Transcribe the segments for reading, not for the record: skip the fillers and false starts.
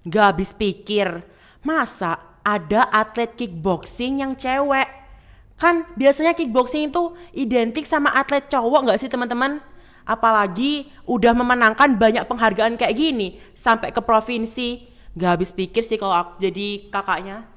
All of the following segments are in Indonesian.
Gak habis pikir, masa ada atlet kickboxing yang cewek? Kan biasanya kickboxing itu identik sama atlet cowok gak sih teman-teman? Apalagi udah memenangkan banyak penghargaan kayak gini, sampai ke provinsi. Gak habis pikir sih kalau aku jadi kakaknya.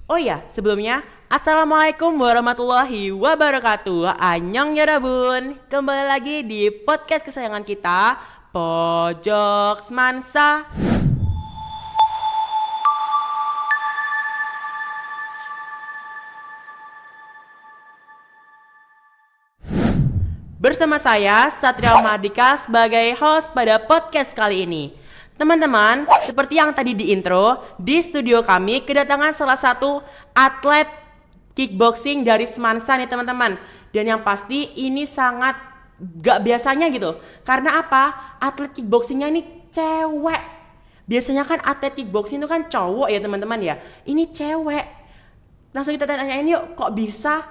Oh ya, sebelumnya Assalamualaikum warahmatullahi wabarakatuh. Annyeong yarabun. Kembali lagi di podcast kesayangan kita, Pojok Semansa. Bersama saya, Satria Mardika sebagai host pada podcast kali ini. Teman-teman, seperti yang tadi di intro, di studio kami kedatangan salah satu atlet kickboxing dari Semansa nih teman-teman. Dan yang pasti ini sangat gak biasanya gitu. Karena apa? Atlet kickboxingnya ini cewek. Biasanya kan atlet kickboxing itu kan cowok ya teman-teman ya. Ini cewek. Langsung kita tanyain yuk, kok bisa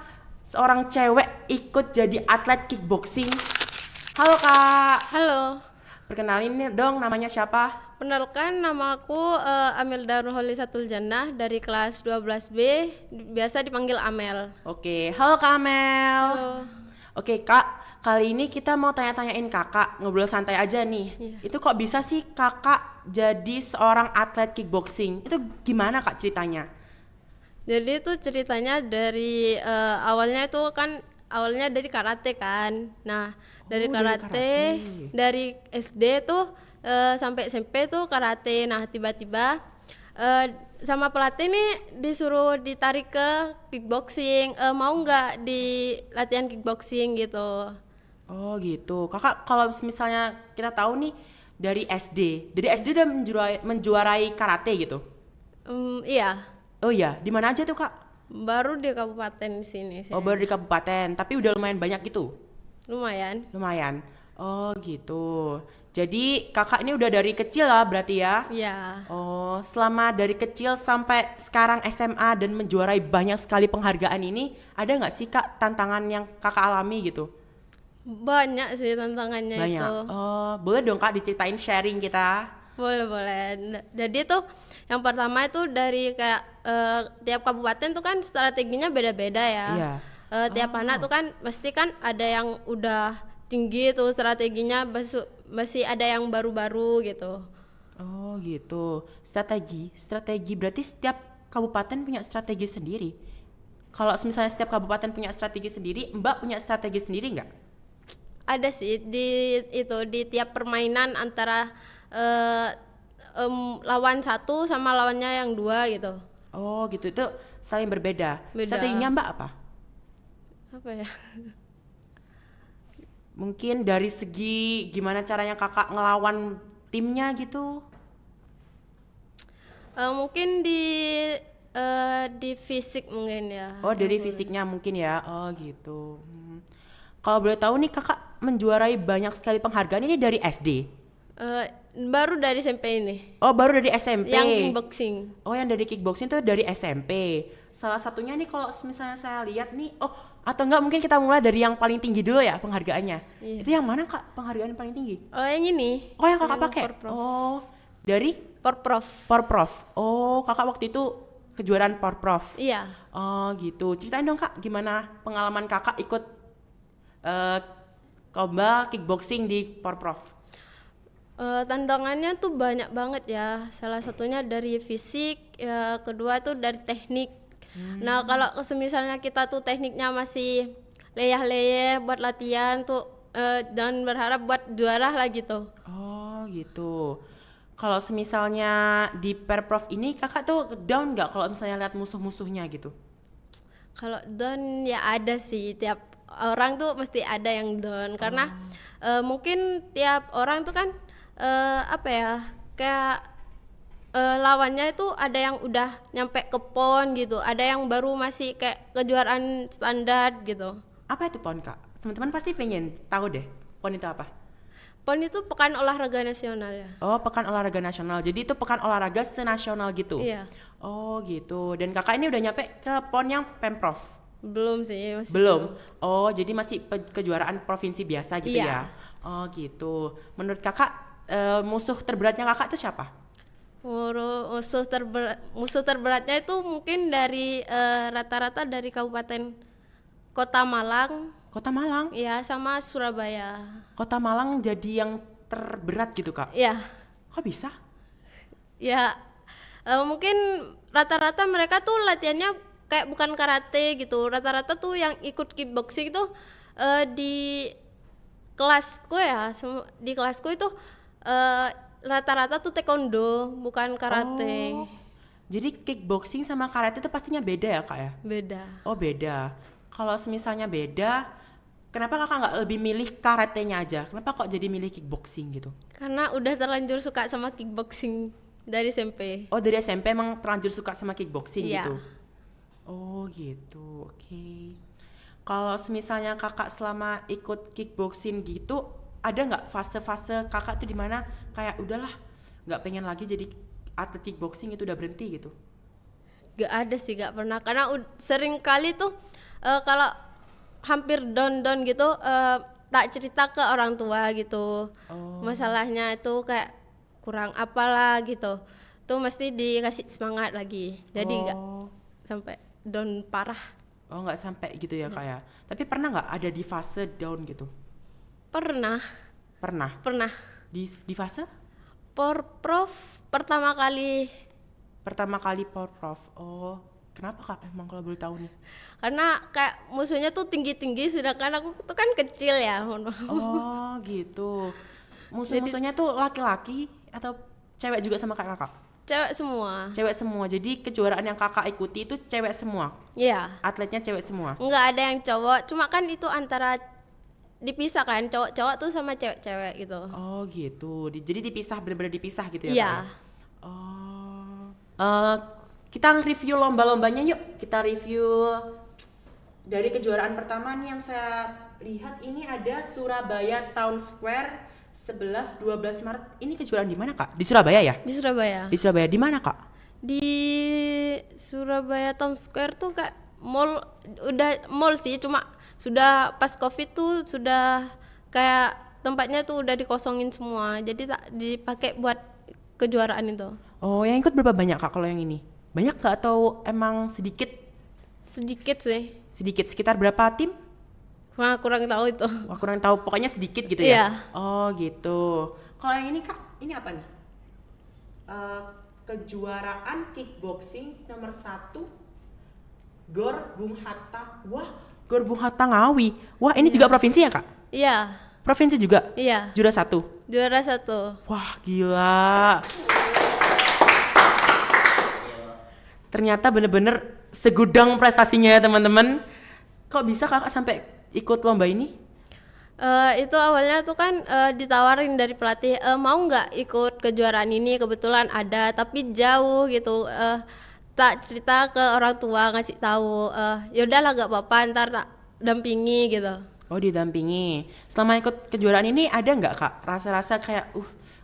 seorang cewek ikut jadi atlet kickboxing? Halo Kak. Halo, Perkenalin nih dong, namanya siapa? kenalkan nama aku Amelda Nurholisatul Jannah dari kelas 12B, biasa dipanggil Amel. Oke, halo Kak Amel. Halo. Oke Kak, kali ini kita mau tanya-tanyain Kakak, ngobrol santai aja nih. Iya. Itu kok bisa sih Kakak jadi seorang atlet kickboxing? Itu gimana Kak ceritanya? Jadi itu ceritanya dari awalnya dari karate kan. Nah, dari Oh, dari karate, karate. dari SD tuh sampai SMP tuh karate. Nah, tiba-tiba sama pelatih nih disuruh ditarik ke kickboxing. Mau nggak di latihan kickboxing gitu? Oh gitu. Kakak kalau misalnya kita tahu nih dari SD udah menjuarai karate gitu. Iya. Oh iya, di mana aja tuh Kak? Baru di kabupaten sini Oh saya. baru di kabupaten, tapi udah lumayan banyak gitu. Lumayan. Lumayan. Oh gitu. Jadi kakak ini udah dari kecil lah berarti ya? Ya, Oh, selama dari kecil sampai sekarang SMA dan menjuarai banyak sekali penghargaan ini, ada nggak sih Kak tantangan yang kakak alami gitu? banyak sih tantangannya Banyak. itu. Oh, boleh dong Kak diceritain sharing kita. Boleh, boleh. Jadi tuh yang pertama itu dari kayak tiap kabupaten tuh kan strateginya beda-beda ya. Iya. Tiap anak tuh kan mesti kan ada yang udah tinggi tuh strateginya, masih ada yang baru-baru gitu. Oh gitu. Strategi berarti setiap kabupaten punya strategi sendiri. Kalau misalnya setiap kabupaten punya strategi sendiri, Mbak punya strategi sendiri nggak? Ada sih di tiap permainan antara eh, lawan satu sama lawannya yang dua gitu. Oh gitu, itu saling berbeda. Beda. Strateginya Mbak apa? Apa ya? Mungkin dari segi gimana caranya kakak ngelawan timnya gitu? Mungkin di fisik mungkin ya. Oh dari fisiknya mungkin ya. Oh gitu. Kalau boleh tahu nih kakak menjuarai banyak sekali penghargaan ini dari SD. Eh, Baru dari SMP ini. Oh baru dari SMP. Yang kickboxing. Oh yang dari kickboxing tuh dari SMP. Salah satunya nih kalau misalnya saya lihat nih, oh atau enggak mungkin kita mulai dari yang paling tinggi dulu ya penghargaannya. Iya. Itu yang mana kak penghargaan yang paling tinggi? Oh, yang ini. Oh yang kakak pakai? Porprov. Oh dari Porprov. Porprov. Oh kakak waktu itu kejuaraan Porprov. Iya. Oh gitu. Ceritain dong kak gimana pengalaman kakak ikut lomba kickboxing di Porprov. Tantangannya tuh banyak banget ya. Salah satunya dari fisik, ya, kedua tuh dari teknik. Nah, kalau semisalnya kita tuh tekniknya masih leyeh-leyeh buat latihan tuh jangan berharap buat juara lah gitu. Oh gitu. Kalau semisalnya di Perprov ini kakak tuh down nggak kalau misalnya lihat musuh-musuhnya gitu? Kalau down ya ada sih, tiap orang tuh mesti ada yang down karena mungkin tiap orang tuh kan apa ya, kayak lawannya itu ada yang udah nyampe ke PON gitu, ada yang baru masih kayak kejuaraan standar gitu. Apa itu PON kak? Teman-teman pasti pengen tahu deh PON itu apa? PON itu Pekan Olahraga Nasional ya. Oh pekan olahraga nasional. Jadi itu pekan olahraga senasional gitu? Iya. Oh gitu. Dan kakak ini udah nyampe ke PON yang Pemprov? Belum sih, masih Belum. Oh jadi masih kejuaraan provinsi biasa gitu Iya. ya? Oh gitu. Menurut kakak musuh terberatnya kakak itu siapa? Musuh terberatnya itu mungkin dari rata-rata dari kabupaten Kota Malang, Kota Malang. ya sama Surabaya. Kota Malang jadi yang terberat gitu Kak. Ya, Kok bisa? ya mungkin rata-rata mereka tuh latihannya kayak bukan karate gitu. Rata-rata tuh yang ikut kickboxing itu di kelasku ya, di kelasku itu rata-rata tuh taekwondo, bukan karate. Oh, jadi kickboxing sama karate itu pastinya beda ya Kak ya? Beda. Oh beda. Kalau misalnya beda, kenapa Kakak nggak lebih milih karatenya aja? Kenapa kok jadi milih kickboxing gitu? Karena udah terlanjur suka sama kickboxing dari SMP. Oh dari SMP emang terlanjur suka sama kickboxing Iya. gitu? Oh gitu, oke. Kalau misalnya Kakak selama ikut kickboxing gitu, ada nggak fase-fase Kakak tuh dimana kayak udahlah nggak pengen lagi jadi atlet kickboxing itu udah berhenti gitu? Gak ada sih, gak pernah. Karena sering kali tuh kalau hampir down gitu tak cerita ke orang tua gitu. Masalahnya itu kayak kurang apalah gitu. Tuh mesti dikasih semangat lagi. Jadi gak Oh. sampai down parah. Oh nggak sampai gitu ya Kak ya? Tapi pernah nggak ada di fase down gitu? Pernah Pernah. Di fase? Prof pertama kali. Pertama kali Power Prof. Oh, kenapa Kak? Emang kalau boleh tahu nih. Karena kayak musuhnya tuh tinggi-tinggi, sedangkan aku tuh kan kecil ya. Oh, gitu. Musuh-musuhnya tuh laki-laki atau cewek juga sama kayak Kakak? Cewek semua. Cewek semua. Jadi kejuaraan yang Kakak ikuti itu cewek semua. Iya. Atletnya cewek semua. Nggak ada yang cowok, cuma kan itu antara dipisah kan, cowok-cowok tuh sama cewek-cewek gitu. Oh, gitu. Jadi dipisah, benar-benar dipisah gitu ya, Iya. Kak? Ya? Oh. Kita review lomba-lombanya yuk. Kita review dari kejuaraan pertama nih yang saya lihat ini ada Surabaya Town Square 11-12 Maret. Ini kejuaraan di mana Kak? Di Surabaya ya? Di Surabaya. Di Surabaya di mana Kak? Di Surabaya Town Square tuh kayak udah mall sih, cuma sudah pas Covid tuh sudah kayak tempatnya tuh udah dikosongin semua. Jadi tak dipakai buat kejuaraan itu. Oh, yang ikut berapa banyak Kak kalau yang ini? Banyak gak atau emang sedikit? Sedikit sih. Sedikit, sekitar berapa tim? Kurang tahu itu. Wah, kurang tahu, pokoknya sedikit gitu Iya. ya? Oh gitu. Kalau yang ini Kak, ini apa nih? Kejuaraan kickboxing nomor 1 Gor Bung Hatta. Wah, Gor Bung Hatta Ngawi. Wah, ini juga provinsi ya Kak? Iya. Provinsi juga? Iya. Juara 1? Juara 1. Wah, gila. Ternyata bener-bener segudang prestasinya ya teman-teman. Kok bisa Kakak sampai ikut lomba ini? Itu awalnya tuh kan ditawarin dari pelatih, mau nggak ikut kejuaraan ini, kebetulan ada tapi jauh gitu. Tak cerita ke orang tua, ngasih tahu, yaudahlah nggak apa-apa, ntar tak dampingi gitu. Oh, didampingi. Selama ikut kejuaraan ini ada nggak Kak rasa-rasa kayak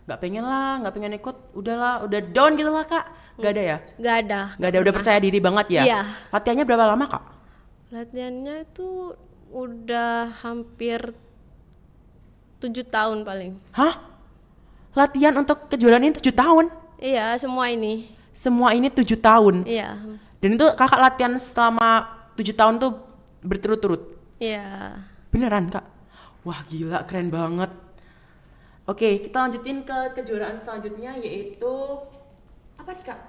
nggak pengen ikut, udahlah, udah down gitu lah Kak? Nggak ada ya? Nggak ada. Nggak ada, udah percaya diri banget ya? Iya. Latihannya berapa lama Kak? Latihannya itu udah hampir 7 tahun paling. Hah? Latihan untuk kejuaraan ini 7 tahun? Iya, semua ini. Semua ini 7 tahun? Iya. Dan itu Kakak latihan selama 7 tahun tuh berturut-turut? Iya. Beneran Kak? Wah gila, keren banget. Oke, kita lanjutin ke kejuaraan selanjutnya yaitu apa nih Kak?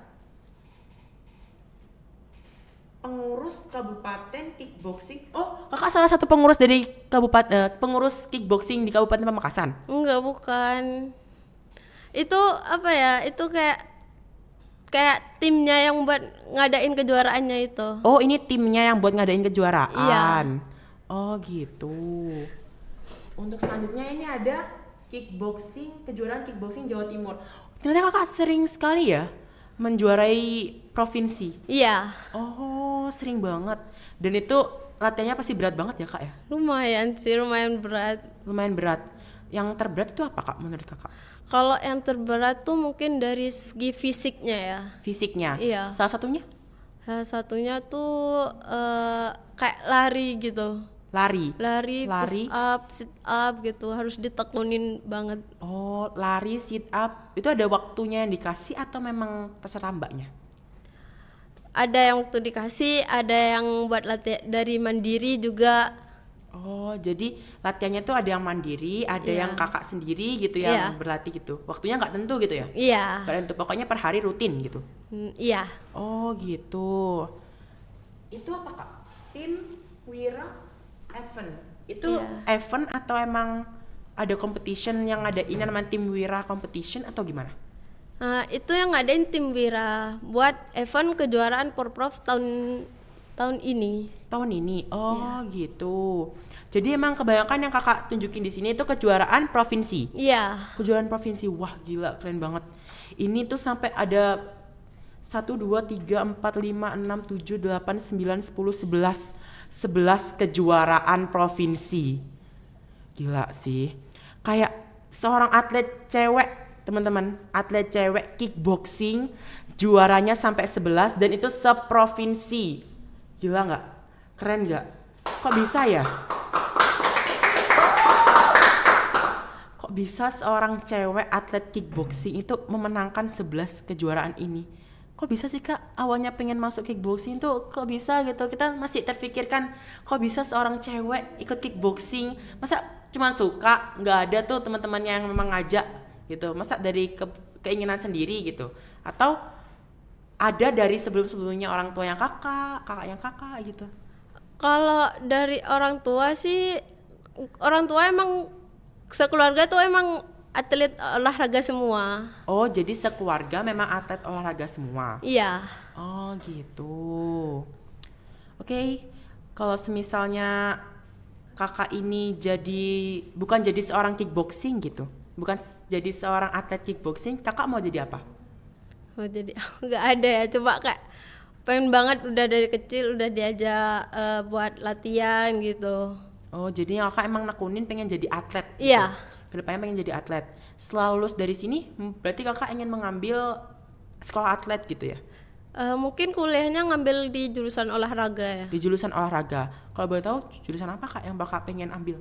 Pengurus Kabupaten Kickboxing. Oh, Kakak salah satu pengurus dari pengurus kickboxing di Kabupaten Pamekasan. Enggak, bukan. Itu apa ya? Itu kayak timnya yang buat ngadain kejuaraannya itu. Oh, ini timnya yang buat ngadain kejuaraan. Iya. Oh, gitu. Untuk selanjutnya ini ada kejuaraan kickboxing Jawa Timur. Ternyata Kakak sering sekali ya menjuarai provinsi. Iya. Oh, sering banget. Dan itu latihannya pasti berat banget ya Kak ya? Lumayan sih, lumayan berat. Lumayan berat. Yang terberat itu apa Kak menurut Kakak? Kalau yang terberat tuh mungkin dari segi fisiknya ya. Fisiknya? Iya. Salah satunya? Salah satunya tuh kayak lari gitu. Lari. Lari, Lari. push up, sit up gitu, harus ditekunin banget. Oh, lari, sit up. Itu ada waktunya yang dikasih atau memang terserah mbaknya? Ada yang waktu dikasih, ada yang buat latihan dari mandiri juga. Oh, jadi latihannya tuh ada yang mandiri, ada Iya. yang kakak sendiri gitu Iya. yang berlatih gitu. Waktunya nggak tentu gitu ya? Iya. Nggak tentu, pokoknya per hari rutin gitu. Iya. Oh gitu. Itu apa kak? Tim Wira Event. Itu Iya. event atau emang ada competition yang ada ini namanya Tim Wira Competition atau gimana? Itu yang ngadain tim Wira buat event kejuaraan Porprov tahun ini. Tahun ini. Oh gitu. Jadi emang kebanyakan yang kakak tunjukin di sini itu kejuaraan provinsi. Iya. Kejuaraan provinsi. Wah gila, keren banget. Ini tuh sampai ada 1, 2, 3, 4, 5, 6, 7, 8, 9, 10, 11 kejuaraan provinsi. Gila sih. Kayak seorang atlet cewek, teman-teman, atlet cewek kickboxing juaranya sampai 11 dan itu seprovinsi. Gila nggak? Keren nggak? Kok bisa ya? Kok bisa seorang cewek atlet kickboxing itu memenangkan 11 kejuaraan ini? Kok bisa sih kak, awalnya pengen masuk kickboxing tuh kok bisa gitu? Kita masih terfikirkan kok bisa seorang cewek ikut kickboxing? Masa cuma suka, nggak ada tuh teman-temannya yang memang ngajak gitu? Masa dari keinginan sendiri gitu? Atau ada dari sebelum-sebelumnya orang tua yang kakak yang kakak gitu? Kalau dari orang tua sih, orang tua emang sekeluarga tuh emang atlet olahraga semua. Oh jadi sekeluarga memang atlet olahraga semua? Iya. Oh gitu. Oke, kalau semisalnya kakak ini bukan jadi seorang kickboxing gitu, bukan jadi seorang atlet kickboxing, kakak mau jadi apa? Oh jadi nggak ada ya, coba kayak pengen banget udah dari kecil udah diajak buat latihan gitu. Oh jadi kakak emang nekunin pengen jadi atlet gitu? Iya. Kedepannya pengen jadi atlet. Setelah lulus dari sini, berarti kakak ingin mengambil sekolah atlet gitu ya? Mungkin kuliahnya ngambil di jurusan olahraga ya. Di jurusan olahraga. Kalau boleh tahu jurusan apa kak yang bakal pengen ambil?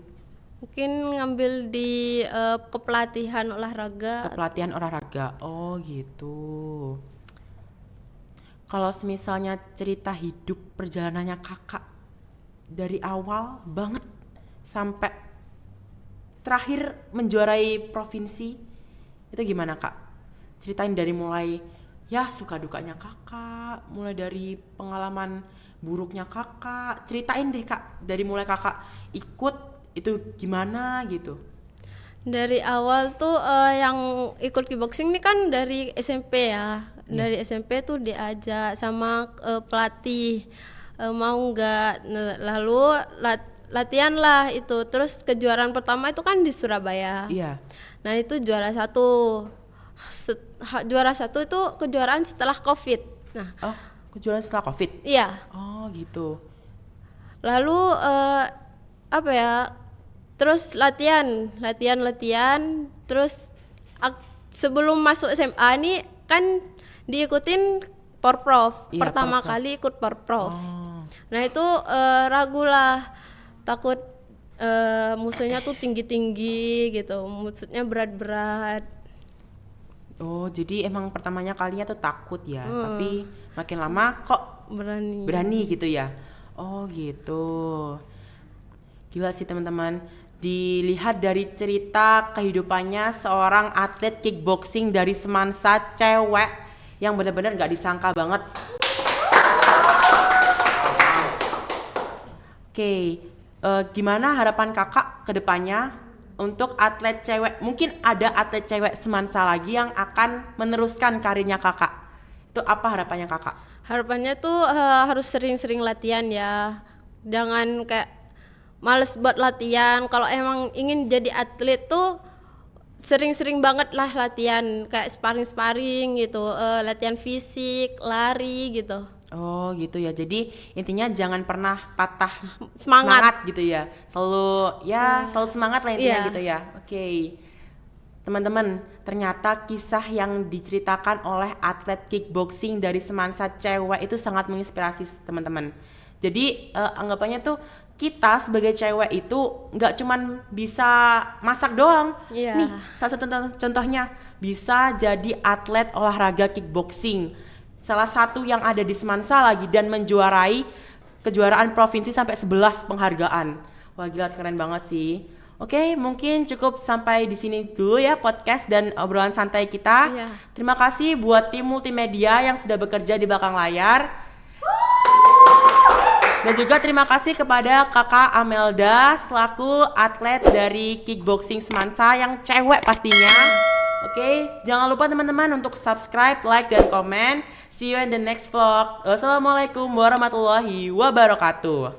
Mungkin ngambil di kepelatihan olahraga. Kepelatihan olahraga. Oh gitu. Kalau misalnya cerita hidup perjalanannya kakak dari awal banget sampai terakhir menjuarai provinsi itu gimana kak? Ceritain dari mulai ya suka dukanya kakak, mulai dari pengalaman buruknya kakak, ceritain deh kak dari mulai kakak ikut itu gimana gitu. Dari awal tuh yang ikut kickboxing ini kan dari SMP ya. Dari SMP tuh diajak sama pelatih mau nggak. Lalu latihan lah itu. Terus kejuaraan pertama itu kan di Surabaya. Iya. Nah itu juara 1. Juara 1 itu kejuaraan setelah COVID. Nah, Oh, kejuaraan setelah COVID. iya. Oh gitu. Lalu apa ya? Terus latihan. Terus sebelum masuk SMA nih kan diikutin Porprov. Iya, Pertama Porprov. kali ikut Porprov. Oh. Nah itu ragu lah, takut musuhnya tuh tinggi-tinggi gitu, musuhnya berat-berat. Oh, jadi emang pertamanya kalinya tuh takut ya, tapi makin lama kok berani gitu ya. Oh gitu. Gila sih teman-teman. Dilihat dari cerita kehidupannya seorang atlet kickboxing dari Semansa cewek yang benar-benar nggak disangka banget. Oke, gimana harapan kakak ke depannya untuk atlet cewek? Mungkin ada atlet cewek Semansa lagi yang akan meneruskan karirnya kakak. Itu apa harapannya kakak? Harapannya tuh harus sering-sering latihan ya, jangan kayak males buat latihan. Kalau emang ingin jadi atlet tuh sering-sering banget lah latihan, kayak sparring-sparring gitu, latihan fisik, lari gitu. Oh gitu ya, jadi intinya jangan pernah patah Semangat. gitu ya, selalu semangat lah intinya Iya. gitu ya. Oke. Teman-teman, ternyata kisah yang diceritakan oleh atlet kickboxing dari Semansa cewek itu sangat menginspirasi teman-teman. Jadi anggapannya tuh kita sebagai cewek itu nggak cuman bisa masak doang. Iya. Nih, salah satu contohnya bisa jadi atlet olahraga kickboxing. Salah satu yang ada di Semansa lagi dan menjuarai kejuaraan provinsi sampai 11 penghargaan. Wah, gila, keren banget sih. Oke, mungkin cukup sampai di sini dulu ya podcast dan obrolan santai kita. Iya. Terima kasih buat tim multimedia yang sudah bekerja di belakang layar. Dan juga terima kasih kepada Kakak Amelda selaku atlet dari kickboxing Semansa yang cewek pastinya. Oke, jangan lupa teman-teman untuk subscribe, like, dan komen. See you in the next vlog. Wassalamualaikum warahmatullahi wabarakatuh.